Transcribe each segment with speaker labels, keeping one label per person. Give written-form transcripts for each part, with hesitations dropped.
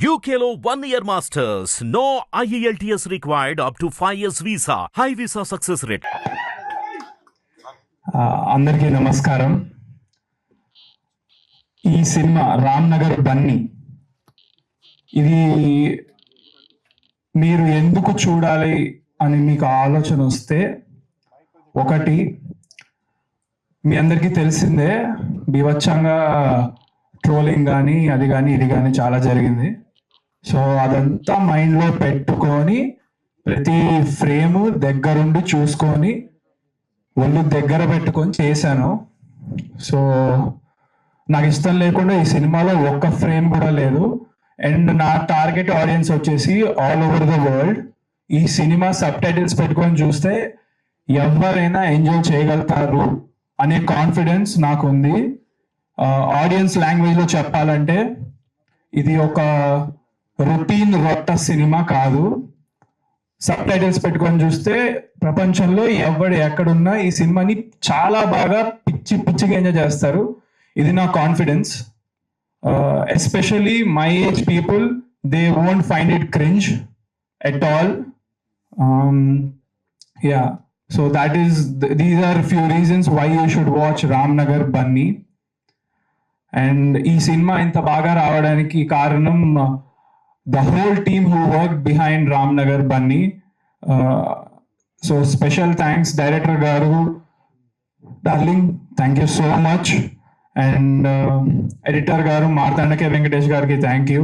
Speaker 1: UKలో 1 year masters. No IELTS required up to 5 years visa. High visa success rate.
Speaker 2: అందరికీ నమస్కారం. ఈ cinema Ram Nagar Bunny, ఇది మీరు ఎందుకు చూడాలి అని మీకు ఆలోచన వస్తే, ఒకటి మీ అందరికీ తెలిసిందే, బీభత్సంగా ట్రోలింగ్ కానీ అది కానీ ఇది కానీ చాలా జరిగింది. సో అదంతా మైండ్లో పెట్టుకొని ప్రతి ఫ్రేము దగ్గరుండి చూసుకొని ఒళ్ళు దగ్గర పెట్టుకొని చేశాను. సో నాకు ఇష్టం లేకుండా ఈ సినిమాలో ఒక్క ఫ్రేమ్ కూడా లేదు. అండ్ నా టార్గెట్ ఆడియన్స్ వచ్చేసి ఆల్ ఓవర్ ద వరల్డ్. ఈ సినిమా సబ్ టైటిల్స్ పెట్టుకొని చూస్తే ఎవరైనా ఎంజాయ్ చేయగలుగుతారు అనే కాన్ఫిడెన్స్ నాకు ఉంది. ఆడియన్స్ లాంగ్వేజ్లో చెప్పాలంటే ఇది ఒక రొటీన్ రొట్ట సినిమా కాదు. సబ్ టైటిల్స్ పెట్టుకొని చూస్తే ప్రపంచంలో ఎవడు ఎక్కడున్నా ఈ సినిమాని చాలా బాగా పిచ్చిగా ఎంజాయ్ చేస్తారు. ఇది నా confidence. Especially my age people, they won't find it cringe at all. Yeah, so these are few reasons why you should watch Ram Nagar Bunny. And ఈ సినిమా ఇంత బాగా రావడానికి కారణం the whole team who worked behind Ram Nagar Bunny. So special thanks director garu, darling, thank you so much. And editor garu Martandake Venkatesh gariki thank you.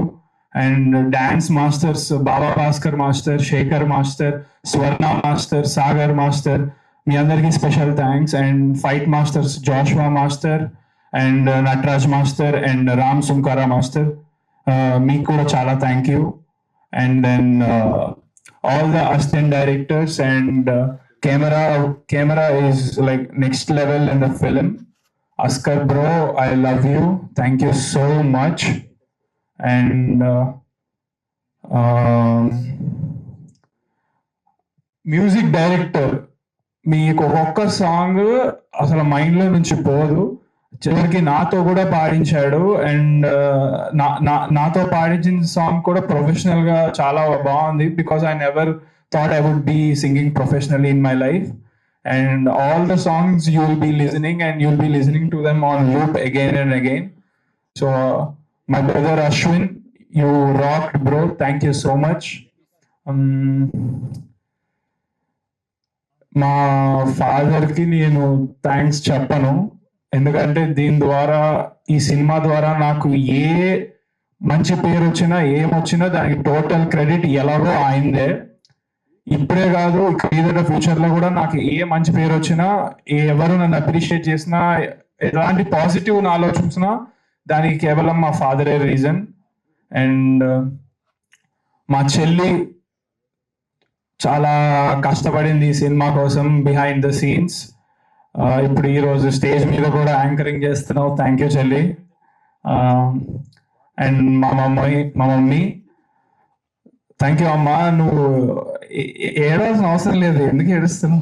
Speaker 2: And dance masters Baba Bhaskar master, Shekhar master, Swarna master, Sagar master, మీ అందరికి special thanks. And fight masters Joshua master and Nataraj master and Ram Sunkara master, మీకు కూడా చాలా thank you. And then all the assistant directors and camera is like next level in the film. Askar bro, I love you, thank you so much. And music director, మీకు ఒక్క song అసలు మైండ్లో నుంచి పోదు, చివరికి నాతో కూడా పాడించాడు. అండ్ నాతో పాడించిన సాంగ్ కూడా ప్రొఫెషనల్ గా చాలా బాగుంది. Because I never thought I would be singing professionally in my life. And all the songs you will be listening and you will be listening to them on loop again and again. So my brother Ashwin, you rocked bro, thank you so much. మా ఫాదర్కి నేను thanks చెప్పను, ఎందుకంటే దీని ద్వారా, ఈ cinema ద్వారా నాకు ఏ మంచి పేరు వచ్చినా ఏమొచ్చినా దానికి టోటల్ క్రెడిట్ ఎలాగో ఆయనదే. ఇప్పుడే కాదు, ఇక ఫ్యూచర్లో కూడా నాకు ఏ మంచి పేరు వచ్చినా, ఎవరు నన్ను అప్రిషియేట్ చేసినా, ఎలాంటి పాజిటివ్ నాలో చూసినా దానికి కేవలం మా ఫాదరే రీజన్. అండ్ మా చెల్లి చాలా కష్టపడింది ఈ సినిమా కోసం బిహైండ్ ద సీన్స్. ఇప్పుడు ఈరోజు స్టేజ్ మీద కూడా యాంకరింగ్ చేస్తున్నావు, థ్యాంక్ యూ చెల్లి. అండ్ మా మమ్మీ, థ్యాంక్ యూ అమ్మా. నువ్వు ఏడవలసిన అవసరం లేదు, ఎందుకు ఏడుస్తున్నావు?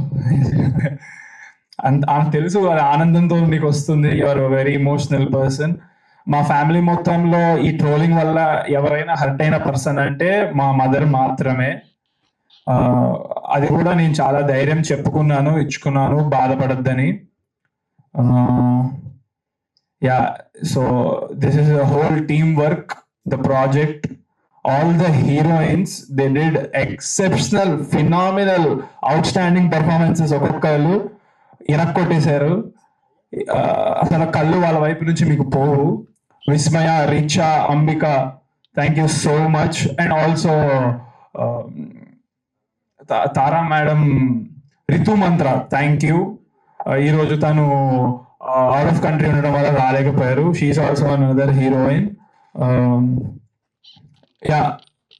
Speaker 2: తెలుసు ఆనందంతో నీకు వస్తుంది, you are very emotional person. మా ఫ్యామిలీ మొత్తంలో ఈ ట్రోలింగ్ వల్ల ఎవరైనా హర్ట్ అయిన పర్సన్ అంటే మా మదర్ మాత్రమే. అది కూడా నేను చాలా ధైర్యం చెప్పుకున్నాను, ఇచ్చుకున్నాను, బాధపడద్దని. Yeah, so this is a whole team work, the project. All the heroines, they did exceptional, phenomenal, outstanding performances. ఒక్కొక్కరు ఇరక్కొట్టేశారు, అసలు కళ్ళు వాళ్ళ వైపు నుంచి మీకు పోవు. Vismaya, Richa, Ambika, thank you so much. And also Tara madam, Ritu Mantra, thank you. ఈరోజు తను అవుట్ ఆఫ్ కంట్రీ ఉండడం వల్ల రాలేకపోయారు. She is also another heroine. Yeah,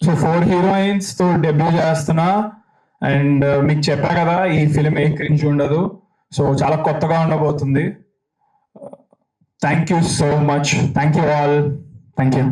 Speaker 2: so 4 heroines తో డెబ్యూ చేస్తున్నా. అండ్ మీకు చెప్పా కదా, ఈ ఫిలిం ఏ క్రింజ్ ఉండదు, సో చాలా కొత్తగా ఉండబోతుంది. Thank you so much, thank you all, thank you.